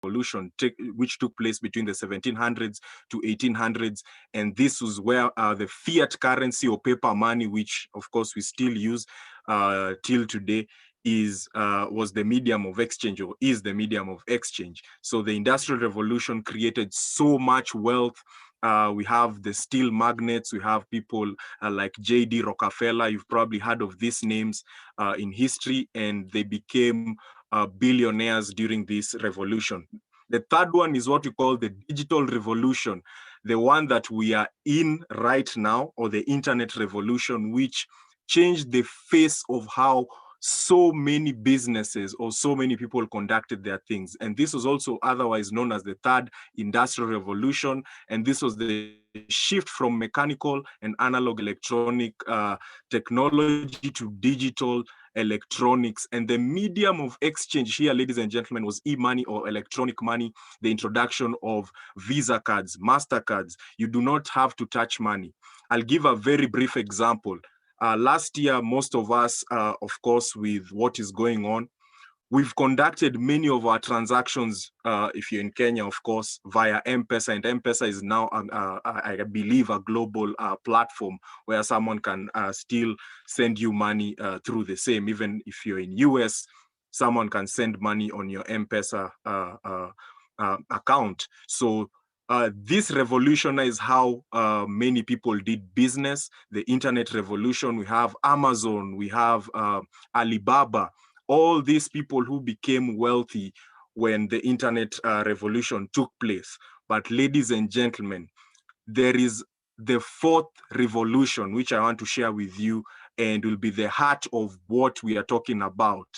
revolution, which took place between the 1700s to 1800s. And this was where the fiat currency or paper money, which of course we still use till today, was the medium of exchange, or is the medium of exchange. So the Industrial Revolution created so much wealth. We have the steel magnates. We have people like J.D. Rockefeller. You've probably heard of these names in history, and they became billionaires during this revolution. The third one is what we call the digital revolution, the one that we are in right now, or the internet revolution, which changed the face of how so many businesses or so many people conducted their things. And this was also otherwise known as the third industrial revolution. And this was the shift from mechanical and analog electronic technology to digital electronics. And the medium of exchange here, ladies and gentlemen, was e-money or electronic money, the introduction of Visa cards, MasterCards. You do not have to touch money. I'll give a very brief example. Last year, most of us, of course, with what is going on, we've conducted many of our transactions, if you're in Kenya, of course, via M-Pesa. And M-Pesa is now, I believe, a global platform where someone can still send you money through the same. Even if you're in US, someone can send money on your M-Pesa account. So this revolutionized how many people did business. The internet revolution, we have Amazon, we have Alibaba, all these people who became wealthy when the internet revolution took place. But ladies and gentlemen, there is the fourth revolution, which I want to share with you, and will be the heart of what we are talking about.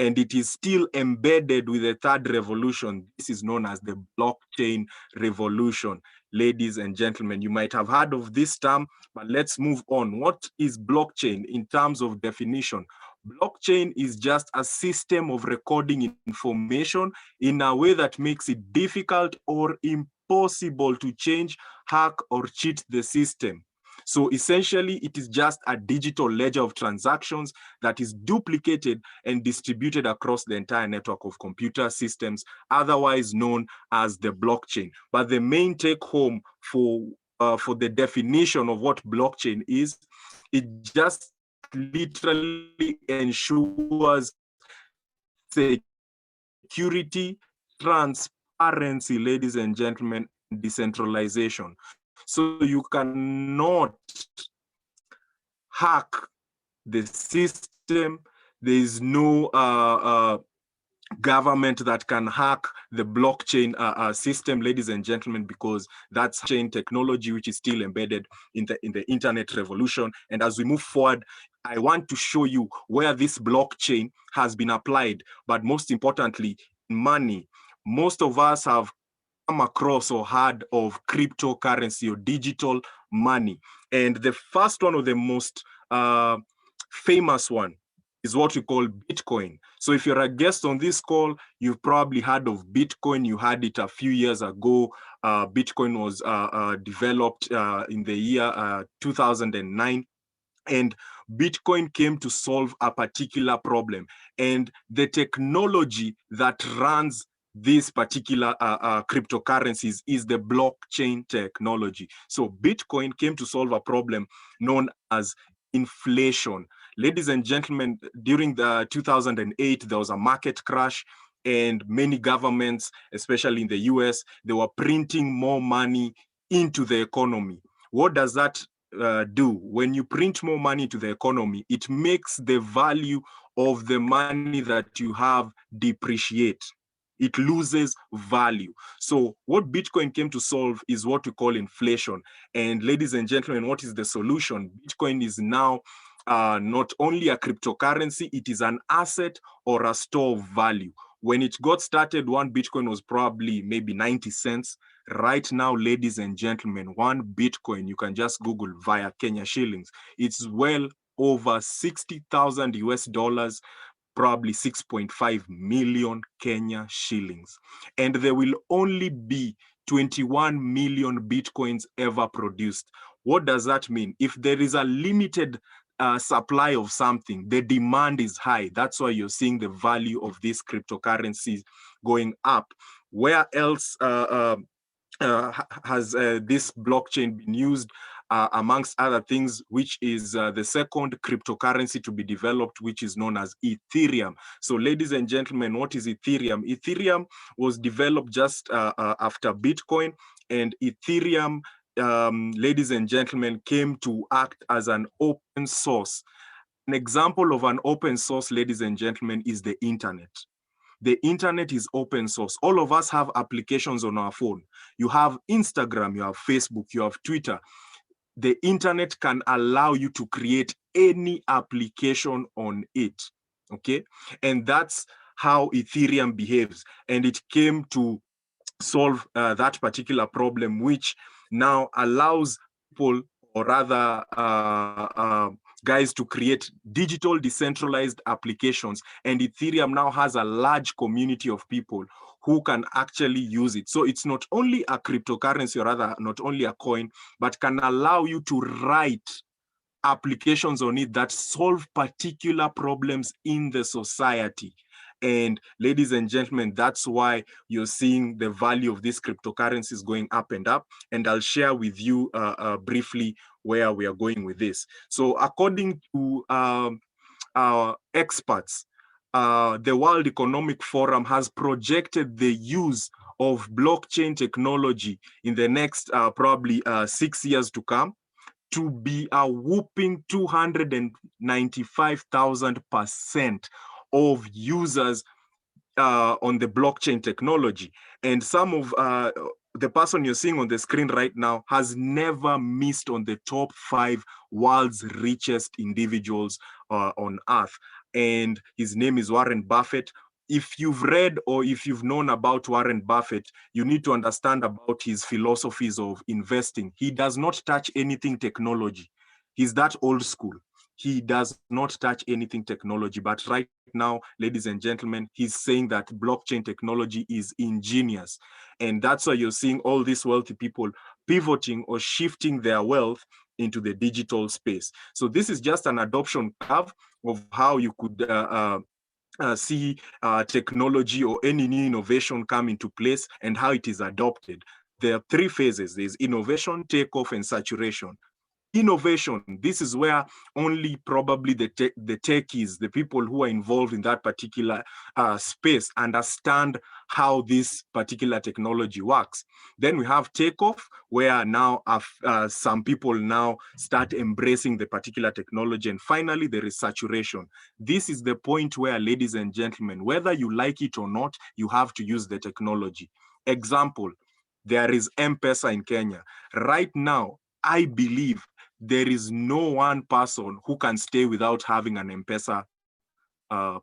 And it is still embedded with the third revolution. This is known as the blockchain revolution. Ladies and gentlemen, you might have heard of this term, but let's move on. What is blockchain in terms of definition? Blockchain is just a system of recording information in a way that makes it difficult or impossible to change, hack, or cheat the system. So essentially, it is just a digital ledger of transactions that is duplicated and distributed across the entire network of computer systems, otherwise known as the blockchain. But the main take home for the definition of what blockchain is, it just literally ensures security, transparency, ladies and gentlemen, decentralization. So you cannot hack the system. There is no government that can hack the blockchain system, ladies and gentlemen, because that's chain technology which is still embedded in the internet revolution. And as we move forward, I want to show you where this blockchain has been applied, but most importantly, money. Most of us have come across or heard of cryptocurrency or digital money. And the first one, or the most famous one, is what we call Bitcoin. So if you're a guest on this call, you've probably heard of Bitcoin. You had it a few years ago. Bitcoin was developed in the year 2009. And Bitcoin came to solve a particular problem. And the technology that runs these particular cryptocurrencies is the blockchain technology. So Bitcoin came to solve a problem known as inflation. Ladies and gentlemen, during the 2008, there was a market crash, and many governments, especially in the US, they were printing more money into the economy. What does that do? When you print more money to the economy, it makes the value of the money that you have depreciate. It loses value. So what Bitcoin came to solve is what we call inflation. And ladies and gentlemen, what is the solution? Bitcoin is now not only a cryptocurrency, it is an asset or a store of value. When it got started, one Bitcoin was probably maybe 90 cents. Right now, ladies and gentlemen, one Bitcoin, you can just Google via Kenya shillings. It's well over 60,000 US dollars, probably 6.5 million Kenya shillings. And there will only be 21 million Bitcoins ever produced. What does that mean? If there is a limited supply of something, the demand is high. That's why you're seeing the value of these cryptocurrencies going up. Where else has this blockchain been used? Amongst other things, which is the second cryptocurrency to be developed, which is known as Ethereum. So ladies and gentlemen, what is Ethereum? Ethereum was developed just after Bitcoin, and Ethereum, ladies and gentlemen, came to act as an open source. An example of an open source, ladies and gentlemen, is the internet. The internet is open source. All of us have applications on our phone. You have Instagram, you have Facebook, you have Twitter. The internet can allow you to create any application on it, okay? And that's how Ethereum behaves. And it came to solve that particular problem, which now allows people, or rather guys, to create digital decentralized applications. And Ethereum now has a large community of people who can actually use it. So it's not only a cryptocurrency, or rather not only a coin, but can allow you to write applications on it that solve particular problems in the society. And ladies and gentlemen, that's why you're seeing the value of these cryptocurrencies going up and up. And I'll share with you briefly where we are going with this. So according to experts, the World Economic Forum has projected the use of blockchain technology in the next probably 6 years to come to be a whooping 295,000% of users on the blockchain technology. And some of the person you're seeing on the screen right now has never missed on the top 5 world's richest individuals on earth. And his name is Warren Buffett. If you've read or if you've known about Warren Buffett, you need to understand about his philosophies of investing. He does not touch anything technology. He's that old school. He does not touch anything technology. But right now, ladies and gentlemen, he's saying that blockchain technology is ingenious. And that's why you're seeing all these wealthy people pivoting or shifting their wealth into the digital space. So this is just an adoption curve of how you could see technology or any new innovation come into place and how it is adopted. There are 3 phases. There's innovation, takeoff, and saturation. Innovation, this is where only probably the techies, the people who are involved in that particular space, understand how this particular technology works. Then we have takeoff, where now some people now start embracing the particular technology. And finally, there is saturation. This is the point where, ladies and gentlemen, whether you like it or not, you have to use the technology. Example, there is M-Pesa in Kenya. Right now, I believe there is no one person who can stay without having an M-Pesa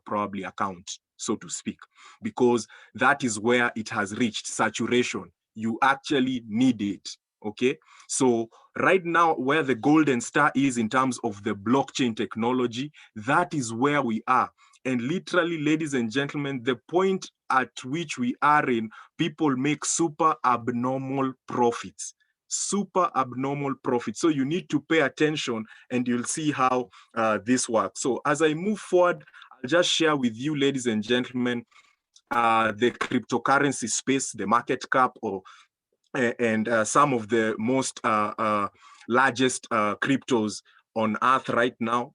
probably account, so to speak, because that is where it has reached saturation. You actually need it, okay? So right now, where the golden star is in terms of the blockchain technology, that is where we are. And literally, ladies and gentlemen, the point at which we are in, people make super abnormal profits. Super abnormal profit. So you need to pay attention and you'll see how this works. So as I move forward, I'll just share with you, ladies and gentlemen, the cryptocurrency space, the market cap, and some of the most largest cryptos on earth right now.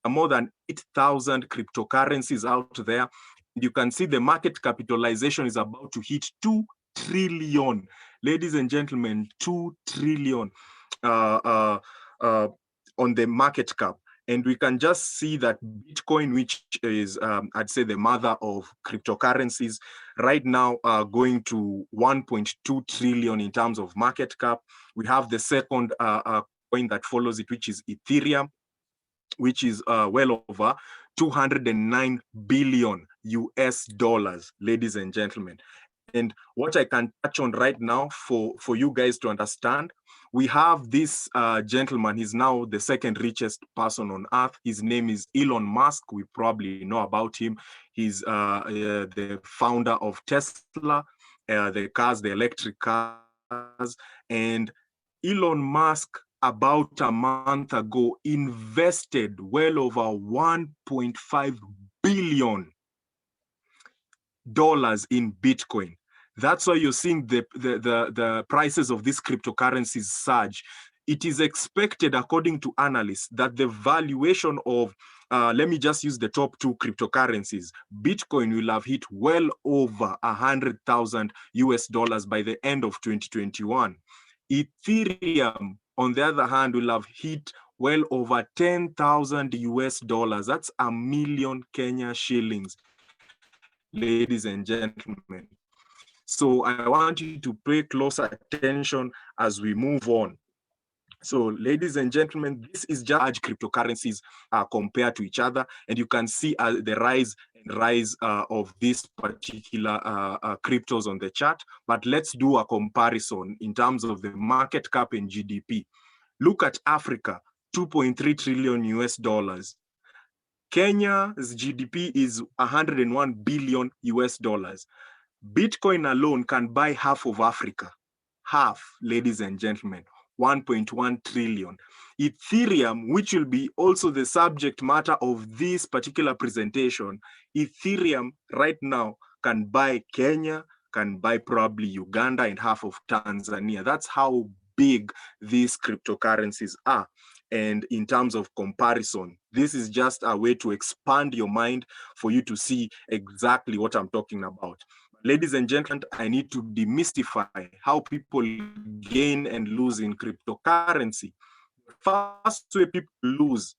More than 8,000 cryptocurrencies out there. You can see the market capitalization is about to hit 2 trillion. Ladies and gentlemen, 2 trillion on the market cap. And we can just see that Bitcoin, which is, I'd say, the mother of cryptocurrencies, right now going to 1.2 trillion in terms of market cap. We have the second coin that follows it, which is Ethereum, which is well over 209 billion US dollars, ladies and gentlemen. And what I can touch on right now for you guys to understand, we have this gentleman. He's now the second richest person on earth. His name is Elon Musk. We probably know about him. He's the founder of Tesla, the cars, the electric cars. And Elon Musk, about a month ago, invested well over $1.5 billion in Bitcoin. That's why you're seeing the prices of these cryptocurrencies surge. It is expected, according to analysts, that the valuation of, let me just use the top two cryptocurrencies. Bitcoin will have hit well over $100,000 by the end of 2021. Ethereum, on the other hand, will have hit well over $10,000. That's a million Kenya shillings, ladies and gentlemen. So I want you to pay close attention as we move on. So, ladies and gentlemen, this is just large cryptocurrencies compared to each other, and you can see the rise of these particular cryptos on the chart. But let's do a comparison in terms of the market cap and GDP. Look at Africa, 2.3 trillion US dollars. Kenya's GDP is 101 billion US dollars. Bitcoin alone can buy half of Africa. Half, ladies and gentlemen, 1.1 trillion. Ethereum, which will be also the subject matter of this particular presentation, Ethereum right now can buy Kenya, can buy probably Uganda and half of Tanzania. That's how big these cryptocurrencies are. And in terms of comparison, this is just a way to expand your mind for you to see exactly what I'm talking about. Ladies and gentlemen, I need to demystify how people gain and lose in cryptocurrency. The first way people lose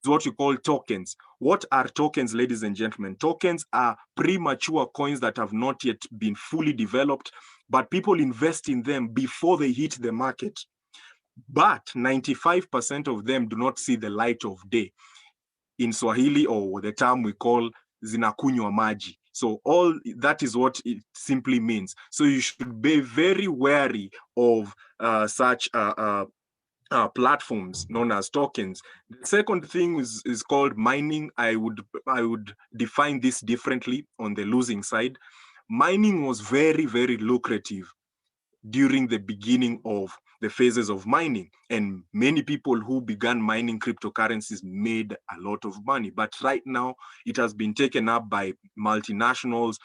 is what you call tokens. What are tokens, ladies and gentlemen? Tokens are premature coins that have not yet been fully developed, but people invest in them before they hit the market. But 95% of them do not see the light of day. In Swahili, or the term we call zinakunywa maji. So all that is what it simply means. So you should be very wary of such platforms known as tokens. The second thing is called mining. I would define this differently on the losing side. Mining was very, very lucrative during the beginning of the phases of mining, and many people who began mining cryptocurrencies made a lot of money. But right now it has been taken up by multinationals.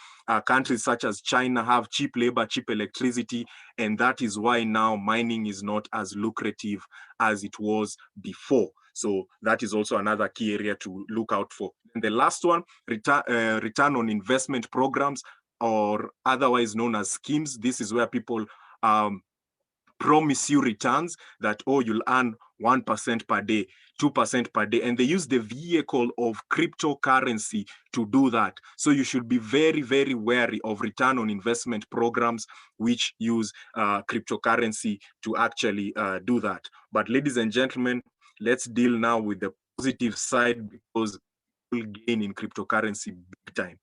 Countries such as China have cheap labor, cheap electricity, and that is why now mining is not as lucrative as it was before. So that is also another key area to look out for. And the last one, return on investment programs, or otherwise known as schemes. This is where people promise you returns that, oh, you'll earn 1% per day, 2% per day, and they use the vehicle of cryptocurrency to do that. So you should be very, very wary of return on investment programs which use cryptocurrency to actually do that. But ladies and gentlemen, let's deal now with the positive side, because people gain in cryptocurrency big time.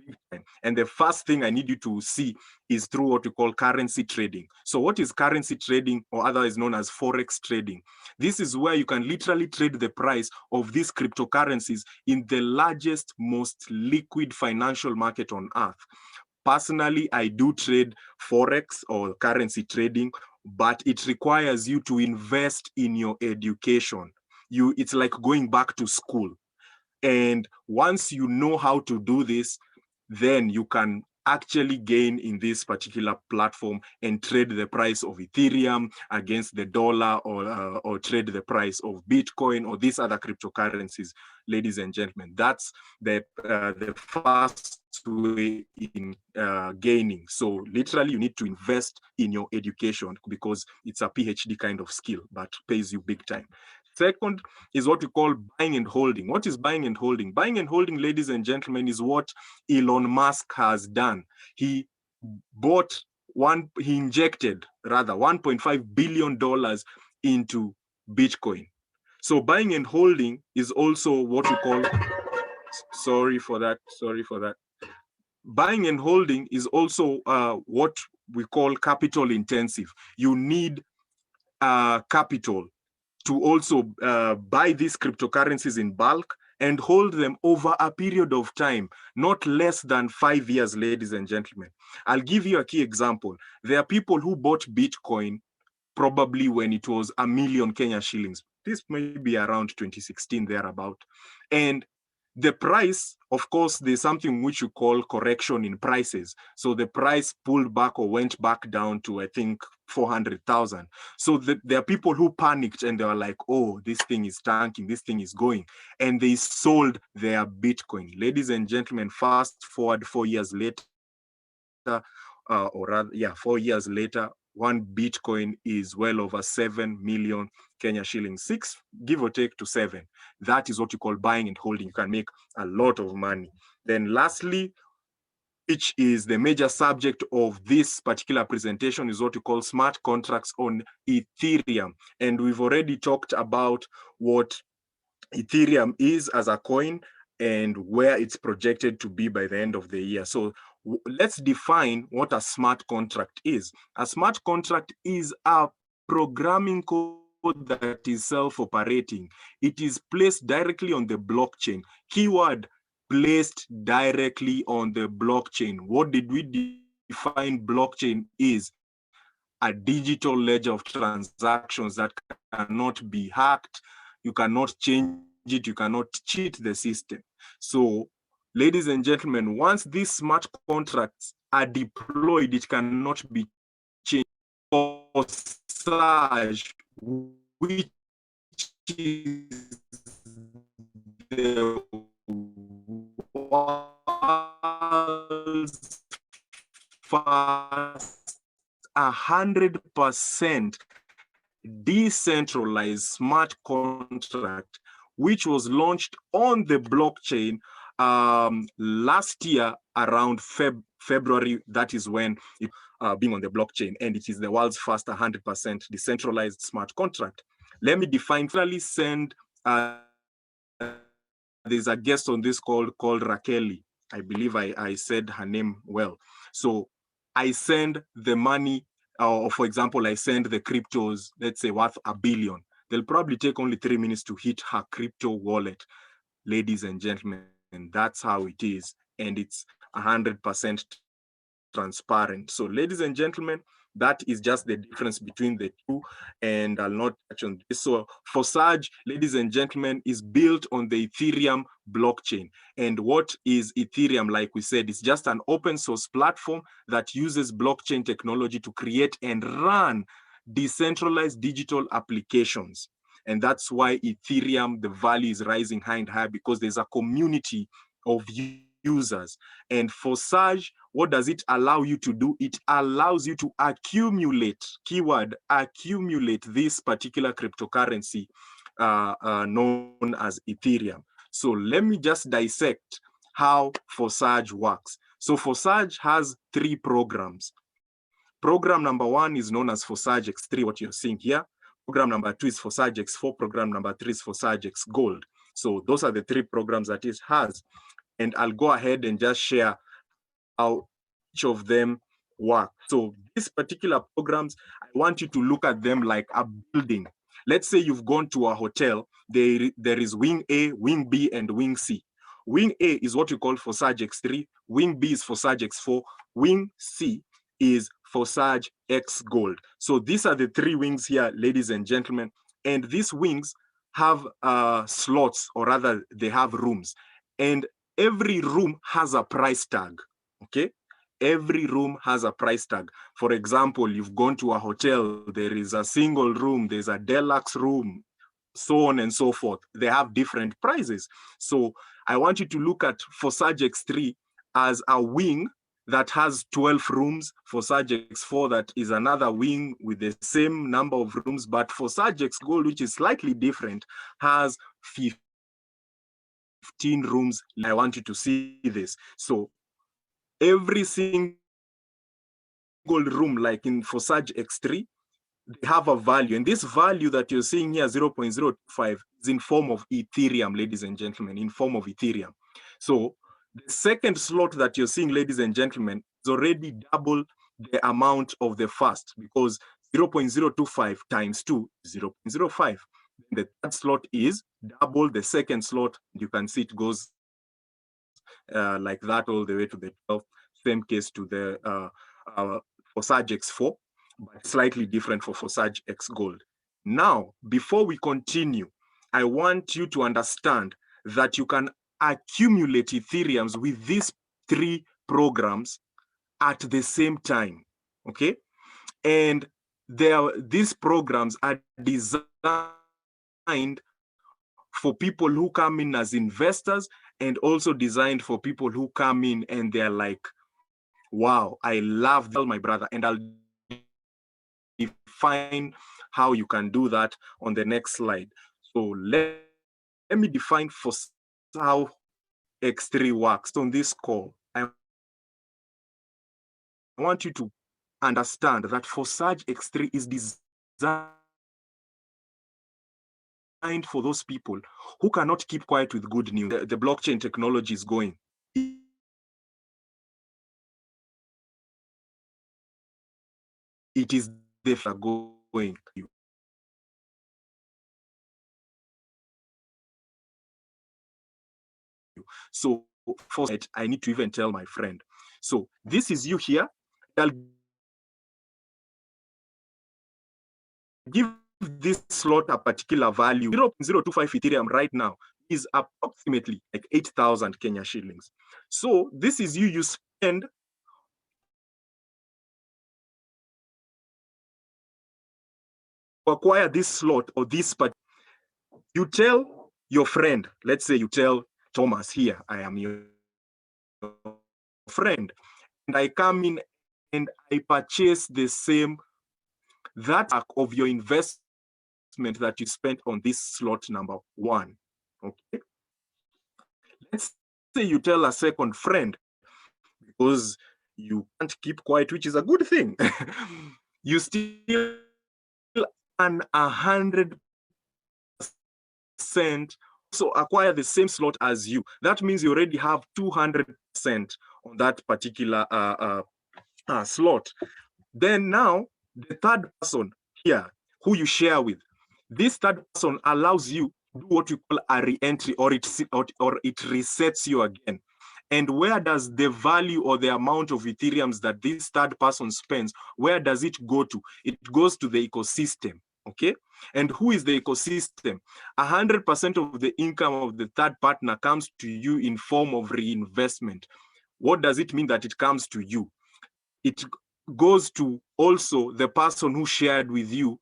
Big time. And the first thing I need you to see is through what we call currency trading. So what is currency trading, or otherwise known as Forex trading? This is where you can literally trade the price of these cryptocurrencies in the largest, most liquid financial market on earth. Personally, I do trade Forex or currency trading, but it requires you to invest in your education. It's like going back to school. And once you know how to do this, then you can actually gain in this particular platform and trade the price of Ethereum against the dollar, or trade the price of Bitcoin or these other cryptocurrencies. Ladies and gentlemen, that's the first way in gaining. So literally you need to invest in your education, because it's a PhD kind of skill, but pays you big time. Second is what we call buying and holding. What is buying and holding? Buying and holding, ladies and gentlemen, is what Elon Musk has done. He injected rather $1.5 billion into Bitcoin. So buying and holding is also what we call, sorry for that. Buying and holding is also what we call capital intensive. You need capital to also buy these cryptocurrencies in bulk and hold them over a period of time, not less than 5 years, ladies and gentlemen. I'll give you a key example. There are people who bought Bitcoin probably when it was 1 million Kenya shillings. This may be around 2016, thereabout. And The price, of course, there's something which you call correction in prices. So the price pulled back or went back down to, I think, 400,000. So there are people who panicked and they were like, oh, this thing is tanking, this thing is going. And they sold their Bitcoin. Ladies and gentlemen, fast forward 4 years later, 4 years later, one Bitcoin is well over 7 million Kenya shillings, 6, give or take, to 7. That is what you call buying and holding. You can make a lot of money. Then lastly, which is the major subject of this particular presentation, is what you call smart contracts on Ethereum. And we've already talked about what Ethereum is as a coin and where it's projected to be by the end of the year. So let's define what a smart contract is. A smart contract is a programming code that is self-operating. It is placed directly on the blockchain. Keyword, placed directly on the blockchain. What did we define blockchain is? A digital ledger of transactions that cannot be hacked. You cannot change it. You cannot cheat the system. So, ladies and gentlemen, once these smart contracts are deployed, it cannot be changed. Forsage, which is the world's first 100% decentralized smart contract, which was launched on the blockchain last year around February. That is when it being on the blockchain, and it is the world's first 100% decentralized smart contract. Let me define. Finally, send. There's a guest on this call called Rakeli. I believe I said her name well. So I send the money, or for example, I send the cryptos, let's say worth $1 billion. They'll probably take only 3 minutes to hit her crypto wallet. Ladies and gentlemen, that's how it is. And it's 100% transparent. So ladies and gentlemen, that is just the difference between the two, and I'll not touch on this. So Forsage, ladies and gentlemen, is built on the Ethereum blockchain. And what is Ethereum? Like we said, it's just an open source platform that uses blockchain technology to create and run decentralized digital applications. And that's why Ethereum, the value is rising high and high, because there's a community of users. And Forsage, what does it allow you to do? It allows you to accumulate, keyword, accumulate this particular cryptocurrency known as Ethereum. So let me just dissect how Forsage works. So Forsage has 3 programs. Program number 1 is known as Forsage X3, what you're seeing here. Program number 2 is Forsage X4. Program number 3 is Forsage X Gold. So those are the 3 programs that it has. And I'll go ahead and just share how each of them work. So these particular programs, I want you to look at them like a building. Let's say you've gone to a hotel. There is wing A, wing B, and wing C. Wing A is what we call Forsage X3. Wing B is Forsage X4. Wing C is Forsage X Gold. So these are the 3 wings here, ladies and gentlemen. And these wings have slots, or rather they have rooms. And every room has a price tag, okay? Every room has a price tag. For example, you've gone to a hotel, there is a single room, there's a deluxe room, so on and so forth. They have different prices. So I want you to look at Forsage X3 as a wing that has 12 rooms. Forsage X4, that is another wing with the same number of rooms, but Forsage X Gold, which is slightly different, has 15 rooms. I want you to see this. So every single room, like in Forsage X3, they have a value. And this value that you're seeing here, 0.025, is in form of Ethereum, ladies and gentlemen, in form of Ethereum. So the second slot that you're seeing, ladies and gentlemen, is already double the amount of the first, because 0.025 times 2 is 0.05. The third slot is double the second slot. You can see it goes like that all the way to the 12th. Same case to the Forsage X4, but slightly different for Forsage X Gold. Now, before we continue, I want you to understand that you can accumulate Ethereums with these 3 programs at the same time, okay? And these programs are designed for people who come in as investors, and also designed for people who come in and they're like, wow, I love this, my brother. And I'll define how you can do that on the next slide. So let me define for how X3 works on this call. I want you to understand that Forsage X3 is designed for those people who cannot keep quiet with good news. The blockchain technology is going. It is the going. So first, I need to even tell my friend. So this is you here. I'll give this slot a particular value. 0.025 Ethereum right now is approximately like 8,000 Kenya shillings. So this is you spend to acquire this slot or this, but you tell your friend, let's say you tell Thomas here, I am your friend, and I come in and I purchase the same, that of your investment that you spent on this slot number 1. Okay. Let's say you tell a second friend, because you can't keep quiet, which is a good thing. You still earn 100%, so acquire the same slot as you. That means you already have 200% on that particular slot. Then now, the third person here, who you share with, this third person allows you to do what you call a re-entry, or it resets you again. And where does the value or the amount of Ethereums that this third person spends, where does it go to? It goes to the ecosystem, okay? And who is the ecosystem? 100% of the income of the third partner comes to you in form of reinvestment. What does it mean that it comes to you? It goes to also the person who shared with you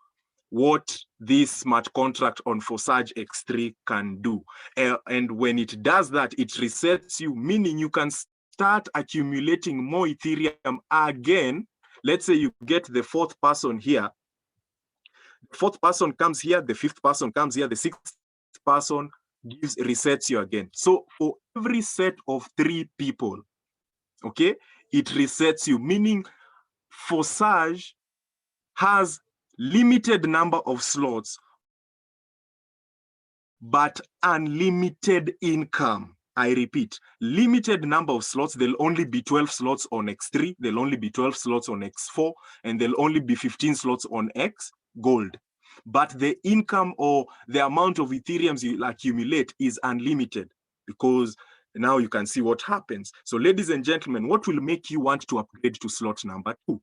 what this smart contract on Forsage X3 can do. And when it does that, it resets you, meaning you can start accumulating more Ethereum again. Let's say you get the 4th person here. The 4th person comes here, the 5th person comes here, the 6th person resets you again. So for every set of 3 people, okay, it resets you, meaning Forsage has limited number of slots, but unlimited income. I repeat, limited number of slots. There'll only be 12 slots on X3, there'll only be 12 slots on X4, and there'll only be 15 slots on X Gold. But the income or the amount of Ethereums you accumulate is unlimited, because now you can see what happens. So ladies and gentlemen, what will make you want to upgrade to slot number 2?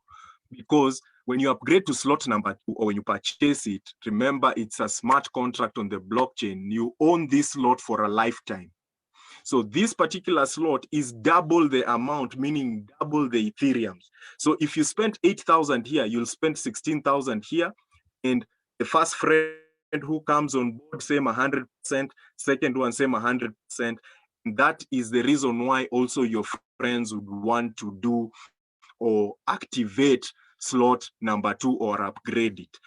Because when you upgrade to slot number 2, or when you purchase it, remember it's a smart contract on the blockchain. You own this slot for a lifetime. So this particular slot is double the amount, meaning double the Ethereums. So if you spend 8,000 here, you'll spend 16,000 here. And the first friend who comes on board, same 100%, second one, same 100%. And that is the reason why also your friends would want to do or activate slot number 2 or upgrade it,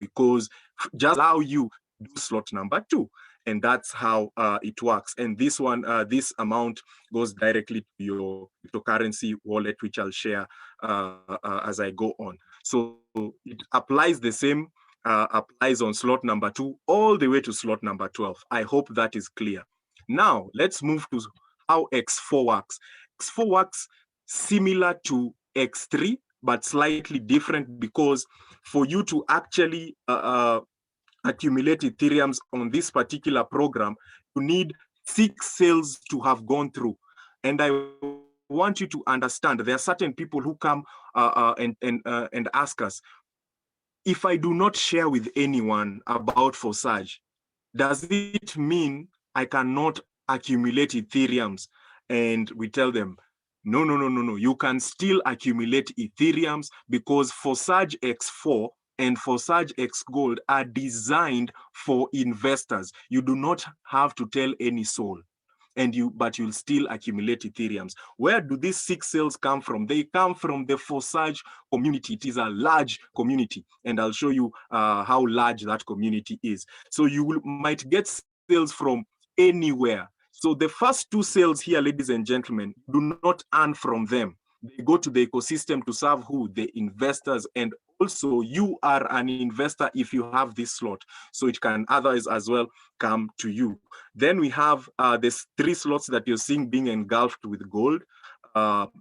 because just allow you do slot number 2, and that's how it works. And this one, this amount goes directly to your cryptocurrency wallet, which I'll share as I go on. So it applies the same, applies on slot number 2 all the way to slot number 12. I hope that is clear. Now let's move to how X4 works. X4 works similar to X3, but slightly different, because for you to actually accumulate Ethereums on this particular program, you need 6 sales to have gone through. And I want you to understand, there are certain people who come and ask us, if I do not share with anyone about Forsage, does it mean I cannot accumulate Ethereums. And we tell them, no, no, no, no, no. You can still accumulate Ethereums because Forsage X4 and Forsage X Gold are designed for investors. You do not have to tell any soul. But you'll still accumulate Ethereums. Where do these 6 sales come from? They come from the Forsage community. It is a large community, and I'll show you how large that community is. So you might get sales from anywhere. So the first 2 sales here, ladies and gentlemen, do not earn from them. They go to the ecosystem to serve who? The investors. And also you are an investor if you have this slot. So it can others as well come to you. Then we have these 3 slots that you're seeing being engulfed with gold.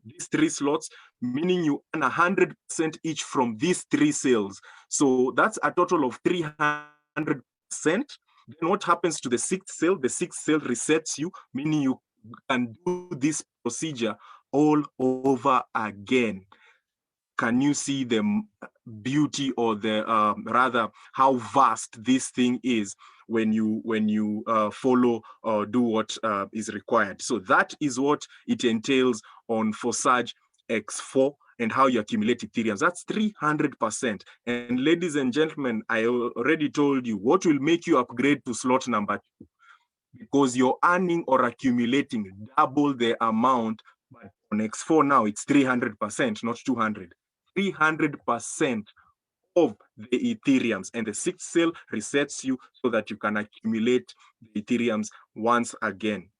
These 3 slots, meaning you earn 100% each from these 3 sales. So that's a total of 300%. Then what happens to the 6th sale? The 6th sale resets you, meaning you can do this procedure all over again. Can you see the beauty, or the rather how vast this thing is when you follow or do what is required? So that is what it entails on Forsage X4 and how you accumulate Ethereum. That's 300%. And ladies and gentlemen, I already told you what will make you upgrade to slot number 2, because you're earning or accumulating double the amount. But on X4 now, it's 300%, not 200. 300% of the Ethereums, and the 6th sale resets you so that you can accumulate the Ethereums once again,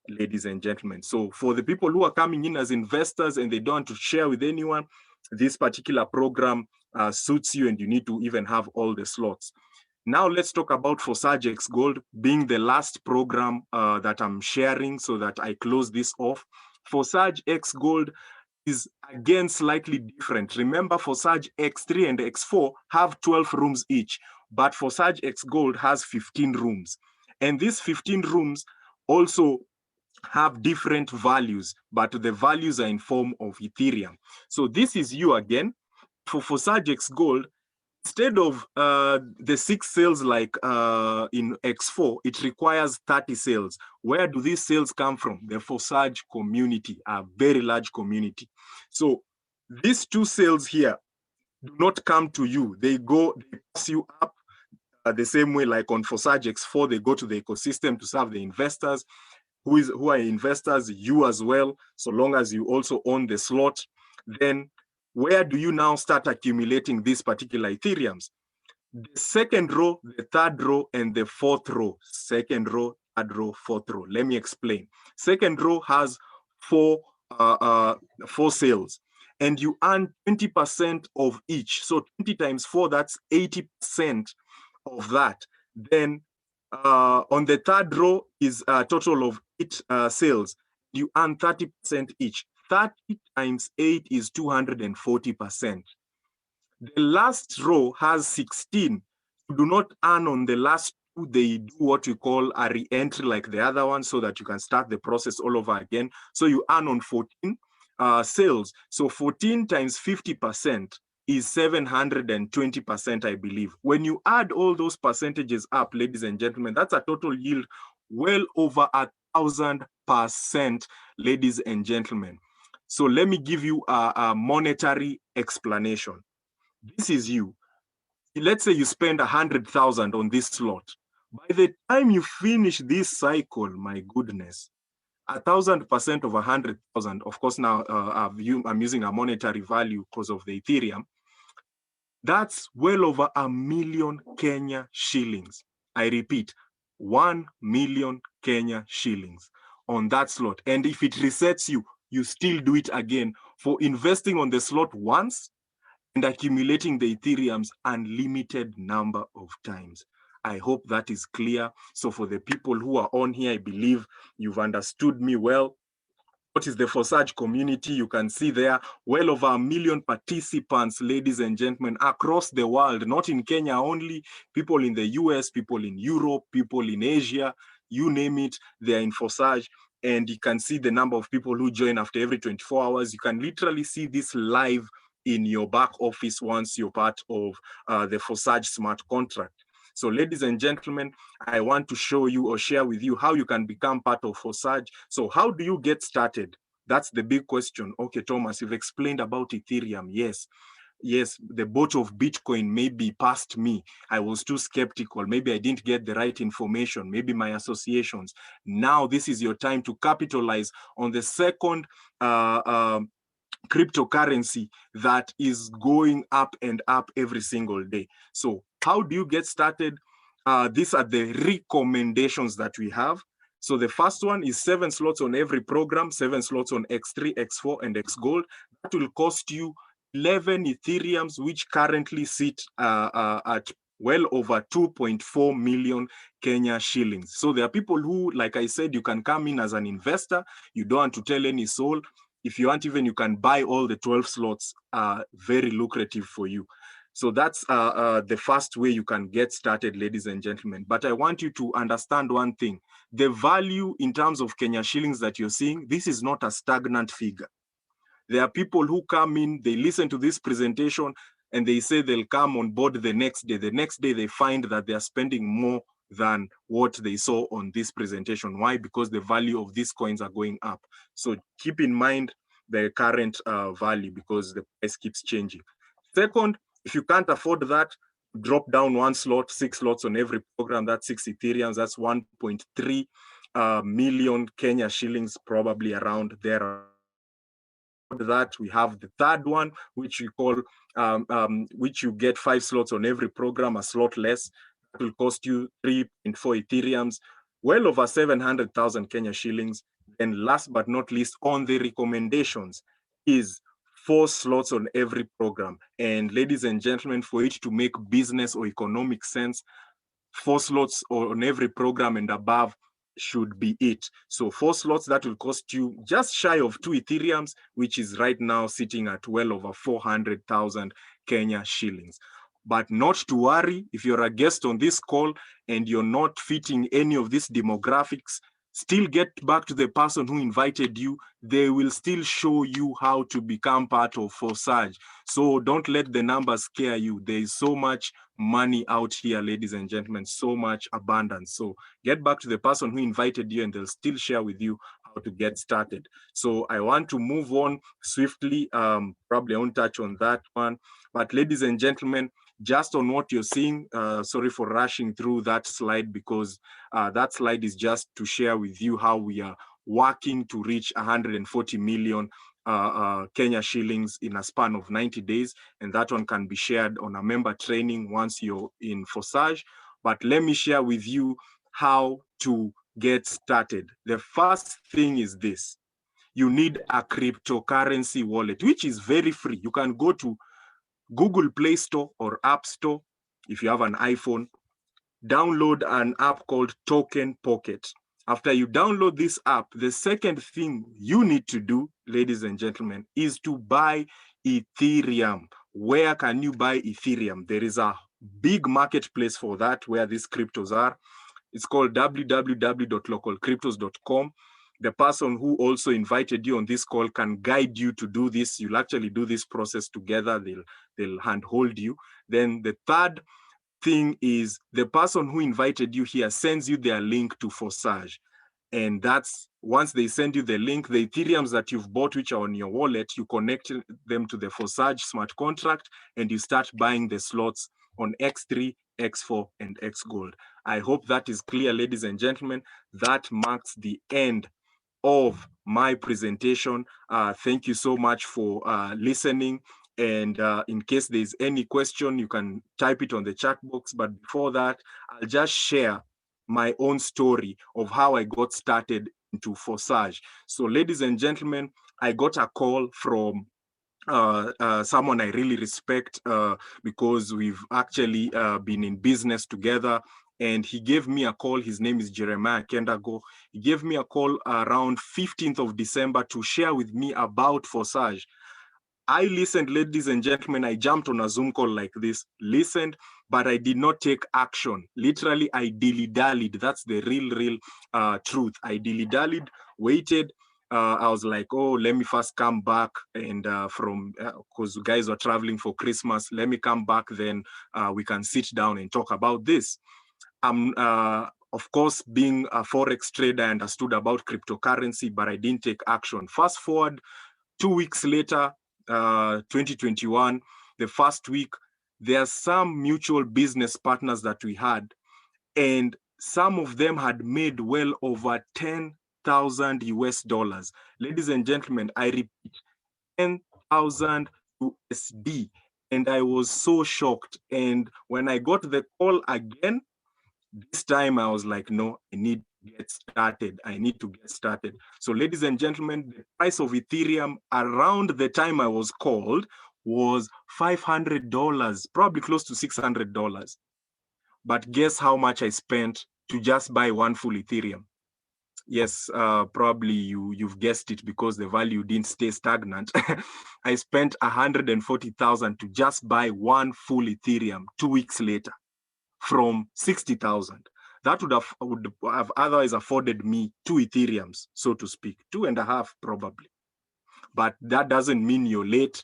ladies and gentlemen. So for the people who are coming in as investors and they don't want to share with anyone, this particular program suits you, and you need to even have all the slots. Now let's talk about Forsage X Gold being the last program that I'm sharing so that I close this off. Forsage X Gold is again slightly different. Remember, Forsage X3 and X4 have 12 rooms each, but Forsage X Gold has 15 rooms. And these 15 rooms also have different values, but the values are in form of Ethereum. So this is you again. For Forsage X Gold, instead of the 6 sales like in X4, it requires 30 sales. Where do these sales come from? The Forsage community, a very large community. So these 2 sales here do not come to you. They pass you up the same way like on Forsage X4, they go to the ecosystem to serve the investors. Who are investors? You as well, so long as you also own the slot. Then where do you now start accumulating these particular Ethereums? The 2nd row, the 3rd row, and the 4th row. 2nd row, 3rd row, 4th row. Let me explain. 2nd row has 4 sales, and you earn 20% of each. So 20 times 4, that's 80% of that. Then on the 3rd row is a total of 8 sales. You earn 30% each. 30 times 8 is 240%. The last row has 16. You do not earn on the last 2. They do what we call a re-entry like the other one, so that you can start the process all over again. So you earn on 14 sales. So 14 times 50% is 720%, I believe. When you add all those percentages up, ladies and gentlemen, that's a total yield well over 1,000%, ladies and gentlemen. So let me give you a monetary explanation. This is you. Let's say you spend 100,000 on this slot. By the time you finish this cycle, my goodness, 1,000% of 100,000. Of course, now I'm using a monetary value because of the Ethereum. That's well over 1 million Kenya shillings. I repeat, 1 million Kenya shillings on that slot. And if it resets you, you still do it again for investing on the slot once and accumulating the Ethereums unlimited number of times. I hope that is clear. So for the people who are on here, I believe you've understood me well. What is the Forsage community? You can see there well over 1 million participants, ladies and gentlemen, across the world, not in Kenya only, people in the US, people in Europe, people in Asia, you name it, they're in Forsage. And you can see the number of people who join after every 24 hours. You can literally see this live in your back office once you're part of the Forsage smart contract. So ladies and gentlemen, I want to show you or share with you how you can become part of Forsage. So how do you get started? That's the big question. Okay, Thomas, you've explained about Ethereum. Yes, the boat of Bitcoin maybe passed me. I was too skeptical. Maybe I didn't get the right information, maybe my associations. Now this is your time to capitalize on the second cryptocurrency that is going up and up every single day. So how do you get started? These are the recommendations that we have. So the first one is 7 slots on every program, 7 slots on X3, X4, and X Gold. That will cost you 11 Ethereums, which currently sit at well over 2.4 million Kenya shillings. So there are people who, like I said, you can come in as an investor. You don't want to tell any soul. If you want, even you can buy all the 12 slots, very lucrative for you. So that's the first way you can get started, ladies and gentlemen. But I want you to understand one thing. The value in terms of Kenya shillings that you're seeing, this is not a stagnant figure. There are people who come in, they listen to this presentation, and they say they'll come on board the next day. The next day, they find that they are spending more than what they saw on this presentation. Why? Because the value of these coins are going up. So keep in mind the current value, because the price keeps changing. Second, if you can't afford that, drop down 1 slot, 6 slots on every program. That's 6 Ethereums. That's 1.3 million Kenya shillings, probably around there. That we have the third one, which we call which you get 5 slots on every program, a slot less. That will cost you 3.4 Ethereums, well over 700,000 Kenya shillings. And last but not least, on the recommendations is 4 slots on every program. And ladies and gentlemen, for it to make business or economic sense, 4 slots on every program and above should be it. So 4 slots, that will cost you just shy of 2 Ethereums, which is right now sitting at well over 400,000 Kenya shillings. But not to worry, if you're a guest on this call and you're not fitting any of these demographics, still get back to the person who invited you. They will still show you how to become part of Forsage. So don't let the numbers scare you. There is so much money out here, ladies and gentlemen, so much abundance. So get back to the person who invited you, and they'll still share with you how to get started. So I want to move on swiftly. Probably I won't touch on that one. But ladies and gentlemen, just on what you're seeing, sorry for rushing through that slide, because that slide is just to share with you how we are working to reach 140 million Kenya shillings in a span of 90 days. And that one can be shared on a member training once you're in Forsage. But let me share with you how to get started. The first thing is this. You need a cryptocurrency wallet, which is very free. You can go to Google Play Store or App Store. If you have an iPhone, download an app called Token Pocket. After you download this app, the second thing you need to do, ladies and gentlemen, is to buy Ethereum. Where can you buy Ethereum? There is a big marketplace for that, where these cryptos are. It's called www.localcryptos.com. The person who also invited you on this call can guide you to do this. You'll actually do this process together. They'll handhold you. Then the third thing is, the person who invited you here sends you their link to Forsage. And that's, once they send you the link, the Ethereums that you've bought, which are on your wallet, you connect them to the Forsage smart contract, and you start buying the slots on X3, X4, and X Gold. I hope that is clear, ladies and gentlemen. That marks the end of my presentation. Thank you so much for listening. And in case there's any question, you can type it on the chat box. But before that, I'll just share my own story of how I got started into Forsage. So ladies and gentlemen, I got a call from someone I really respect, because we've actually been in business together. And he gave me a call. His name is Jeremiah Kendago. He gave me a call around 15th of December to share with me about Forsage. I listened, ladies and gentlemen. I jumped on a Zoom call like this, listened, but I did not take action. Literally, I dilly-dallied. That's the real truth. I dilly-dallied, waited. I was like, oh, let me first come back and because guys were traveling for Christmas, let me come back, then we can sit down and talk about this. Of course, being a Forex trader, I understood about cryptocurrency, but I didn't take action. Fast forward 2 weeks later, 2021, the first week, there are some mutual business partners that we had, and some of them had made well over 10,000 US dollars. Ladies and gentlemen, I repeat, 10,000 USD. And I was so shocked. And when I got the call again, this time I was like, no, I need to get started. I need to get started. So ladies and gentlemen, the price of Ethereum around the time I was called was $500, probably close to $600. But guess how much I spent to just buy one full Ethereum? Yes, probably you've guessed it, because the value didn't stay stagnant. I spent 140,000 to just buy one full Ethereum 2 weeks later from 60,000. That would have otherwise afforded me 2 Ethereums, so to speak, 2.5 probably. But that doesn't mean you're late.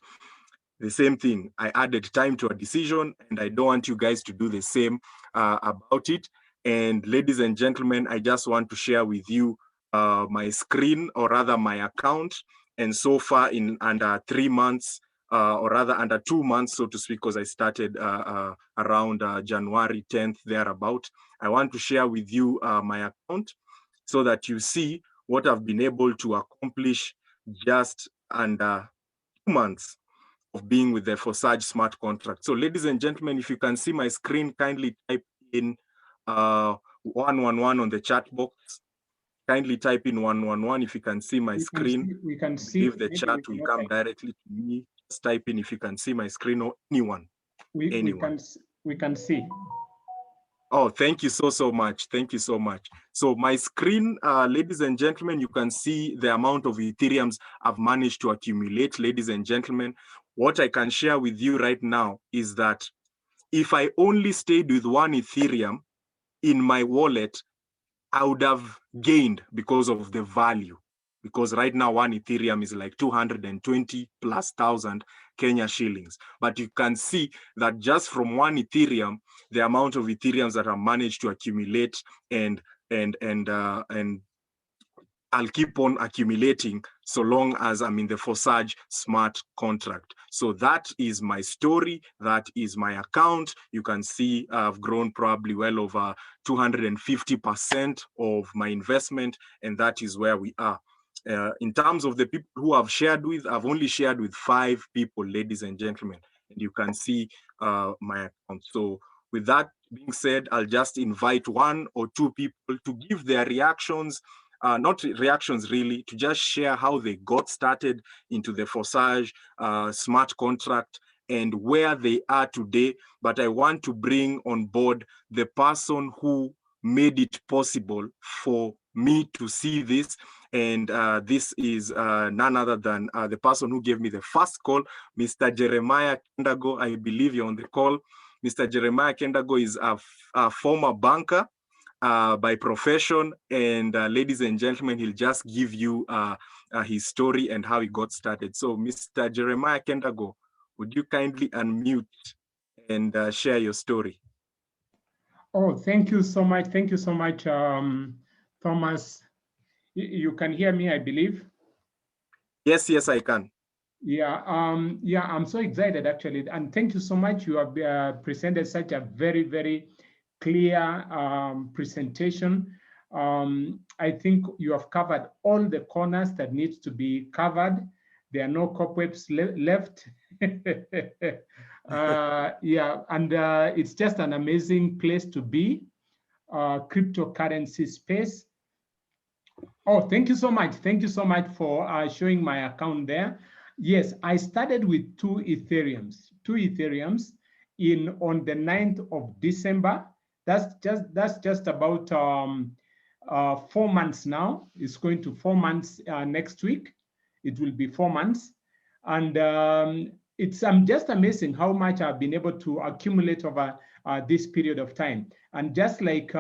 The same thing, I added time to a decision, and I don't want you guys to do the same about it. And ladies and gentlemen, I just want to share with you my screen, or rather my account. And so far, in under 3 months, or rather under 2 months, so to speak, because I started around January 10th, thereabout, I want to share with you my account so that you see what I've been able to accomplish just under 2 months of being with the Forsage smart contract. So ladies and gentlemen, if you can see my screen, kindly type in 111 on the chat box. Kindly type in 111 if you can see my screen. We can see. If the chat will come directly to me, just type in if you can see my screen, or anyone. We can see. Oh, thank you so much. Thank you so much. So my screen, ladies and gentlemen, you can see the amount of Ethereums I've managed to accumulate. Ladies and gentlemen, what I can share with you right now is that if I only stayed with one Ethereum in my wallet, I would have gained because of the value. Because right now, one Ethereum is like 220 plus thousand Kenya shillings. But you can see that just from one Ethereum, the amount of Ethereums that I managed to accumulate, and I'll keep on accumulating so long as I'm in the Forsage smart contract. So that is my story. That is my account. You can see I've grown probably well over 250% of my investment, and that is where we are. In terms of the people who I've shared with, I've only shared with 5 people, ladies and gentlemen, and you can see my account. So with that being said, I'll just invite 1 or 2 people to give their reactions, not reactions really, to just share how they got started into the Forsage smart contract and where they are today. But I want to bring on board the person who made it possible for me to see this. And this is none other than the person who gave me the first call, Mr. Jeremiah Kendago. I believe you're on the call. Mr. Jeremiah Kendago is a former banker by profession, and ladies and gentlemen, he'll just give you his story and how he got started. So Mr. Jeremiah Kendago, would you kindly unmute and share your story? Oh, thank you so much. Thank you so much, Thomas. You can hear me, I believe. Yes, I can. Yeah, I'm so excited actually, and thank you so much. You have presented such a very, very clear presentation. I think you have covered all the corners that needs to be covered. There are no cobwebs left. Yeah, and it's just an amazing place to be, cryptocurrency space. Oh, thank you so much. Thank you so much for showing my account there. Yes, I started with 2 Ethereums on the 9th of December. That's just about 4 months now. It's going to 4 months next week. It will be 4 months. And it's just amazing how much I've been able to accumulate over this period of time. And just like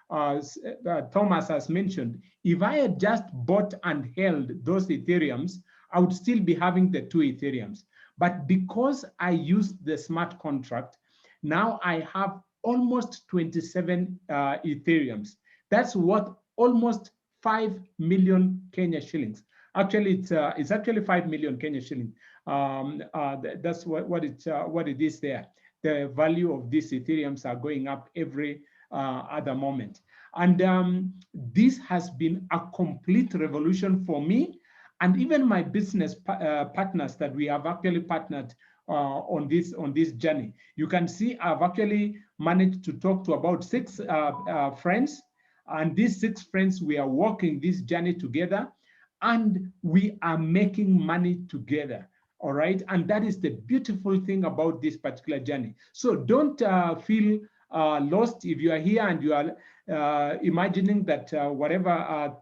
Thomas has mentioned, if I had just bought and held those Ethereums, I would still be having the 2 Ethereums. But because I used the smart contract, now I have almost 27 Ethereums. That's worth almost 5 million Kenya shillings. Actually, it's actually 5 million Kenya shillings. That's what it is there. The value of these Ethereums are going up every other moment. And this has been a complete revolution for me and even my business partners that we have actually partnered on this journey. You can see I've actually managed to talk to about 6 friends, and these 6 friends, we are walking this journey together, and we are making money together. All right, and that is the beautiful thing about this particular journey. So don't feel lost if you are here and you are imagining that whatever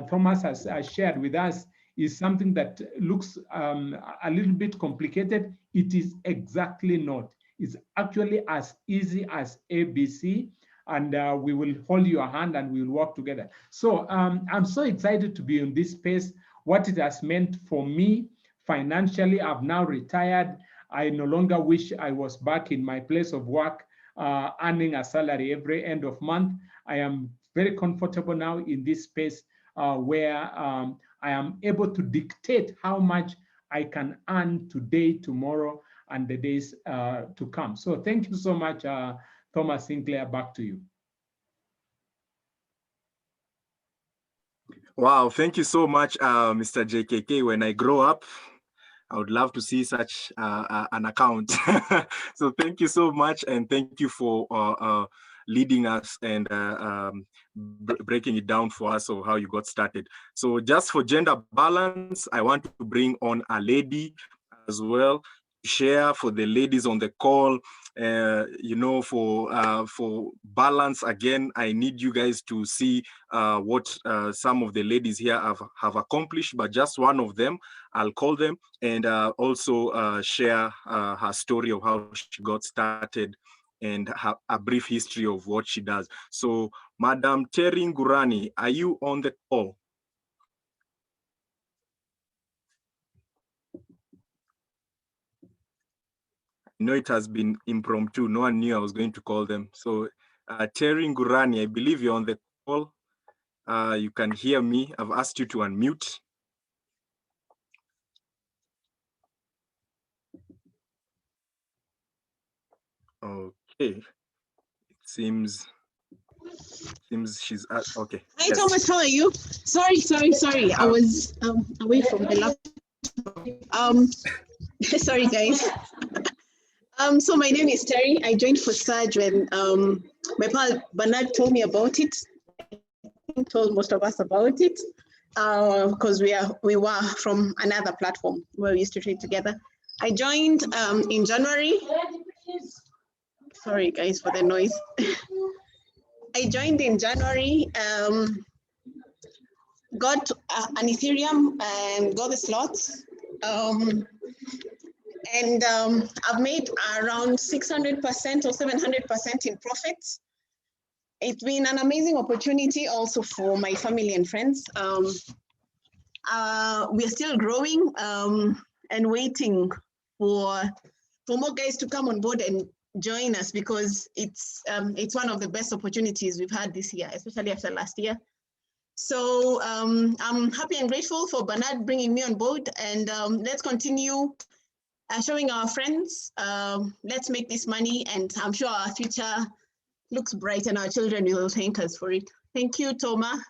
Thomas has shared with us is something that looks a little bit complicated. It is exactly not. It's actually as easy as ABC, and we will hold your hand and we will work together. So I'm so excited to be in this space. What it has meant for me financially, I've now retired. I no longer wish I was back in my place of work, earning a salary every end of month. I am very comfortable now in this space where I am able to dictate how much I can earn today, tomorrow, and the days to come. So thank you so much, Thomas Sinclair. Back to you. Wow, thank you so much, Mr. JKK. When I grow up, I would love to see such an account. So thank you so much, and thank you for leading us and breaking it down for us of how you got started. So just for gender balance, I want to bring on a lady as well, share for the ladies on the call. You know, for balance, again, I need you guys to see what some of the ladies here have accomplished, but just one of them, I'll call them, and also share her story of how she got started and a brief history of what she does. So, Madam Terry Ngurani, are you on the call? I know it has been impromptu. No one knew I was going to call them. So, Terry Ngurani, I believe you're on the call. You can hear me. I've asked you to unmute. Okay. It seems she's at, okay. Hi, yes. Thomas, how are you? Sorry. I was away from the laptop. Sorry, guys. So my name is Terry. I joined Forsage when my pal Bernard told me about it. He told most of us about it because we were from another platform where we used to trade together. I joined in January. Sorry, guys, for the noise. I joined in January. Got an Ethereum and got the slots. And I've made around 600% or 700% in profits. It's been an amazing opportunity also for my family and friends. We are still growing and waiting for more guys to come on board and join us because it's one of the best opportunities we've had this year, especially after last year. So I'm happy and grateful for Bernard bringing me on board, and let's continue showing our friends. Let's make this money, and I'm sure our future looks bright and our children will thank us for it. Thank you, Toma.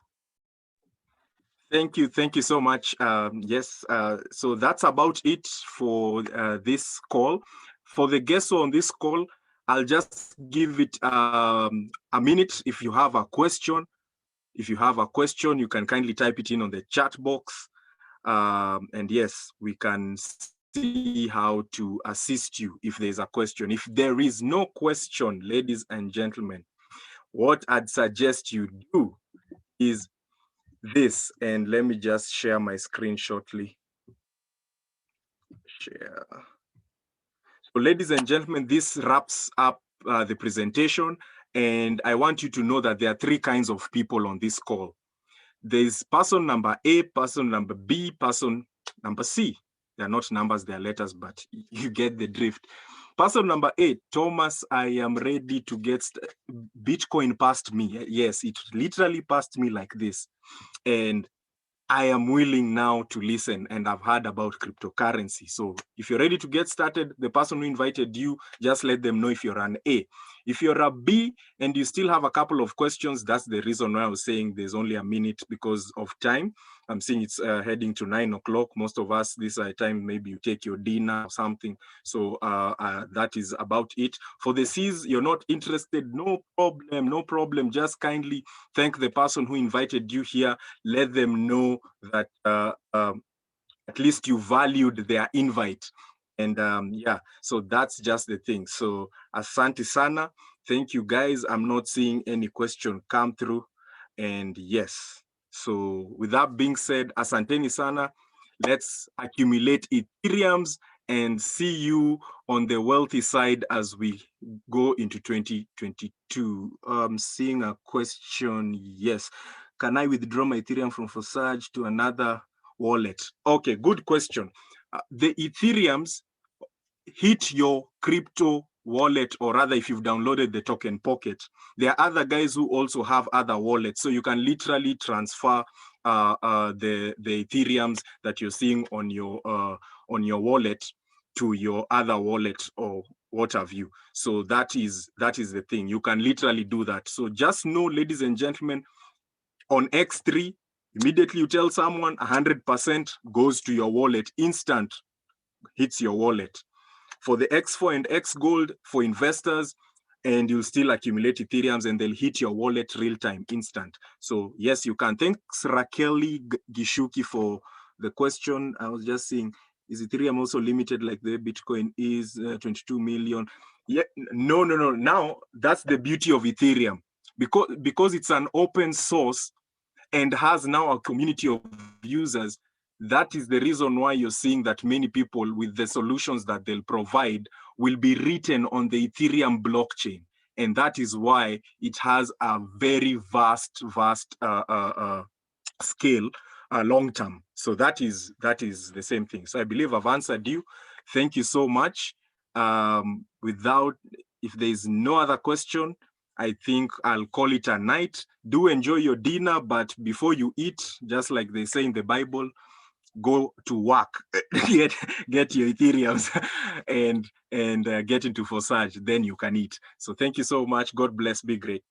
Thank you so much. Yes, so that's about it for this call. For the guests on this call, I'll just give it a minute. If you have a question, you can kindly type it in on the chat box. And yes, we can see how to assist you if there's a question. If there is no question, ladies and gentlemen, what I'd suggest you do is this, and let me just share my screen shortly. Share. So ladies and gentlemen, this wraps up the presentation, And I want you to know that there are three kinds of people on this call. There's person number A, person number B, person number C. They're not numbers, they're letters, but you get the drift. Person number 8, Thomas, I am ready to get Bitcoin passed me. Yes, it literally passed me like this. And I am willing now to listen, and I've heard about cryptocurrency. So if you're ready to get started, the person who invited you, just let them know if you're an A. If you're a B and you still have a couple of questions, that's the reason why I was saying there's only a minute because of time. I'm seeing it's heading to 9 o'clock. Most of us, this time, maybe you take your dinner or something. So that is about it. For the C's, you're not interested, no problem, no problem. Just kindly thank the person who invited you here. Let them know that at least you valued their invite. And yeah, so that's just the thing. So asante sana. Thank you guys. I'm not seeing any question come through. And yes, so with that being said, asanteni sana. Let's accumulate Ethereums and see you on the wealthy side as we go into 2022. Seeing a question, yes. Can I withdraw my Ethereum from Forsage to another wallet? Okay, good question. The Ethereums hit your crypto wallet, or rather if you've downloaded the token pocket, there are other guys who also have other wallets. So you can literally transfer the Ethereums that you're seeing on your wallet to your other wallet or what have you. So that is the thing. You can literally do that. So just know, ladies and gentlemen, on X3, immediately you tell someone 100% goes to your wallet, instant hits your wallet. For the X4 and X Gold, for investors, and you'll still accumulate Ethereums and they'll hit your wallet real time, instant. So yes, you can. Thanks Rakeli Gishuki for the question. I was just saying, is Ethereum also limited like the Bitcoin is 22 million? Yeah, no. Now that's the beauty of Ethereum, because it's an open source and has now a community of users. That is the reason why you're seeing that many people with the solutions that they'll provide will be written on the Ethereum blockchain. And that is why it has a very vast scale long term. So that is the same thing. So I believe I've answered you. Thank you so much. If there's no other question, I think I'll call it a night. Do enjoy your dinner, but before you eat, just like they say in the Bible, go to work, get your Ethereums and get into Forsage, then you can eat. So thank you so much. God bless. Be great.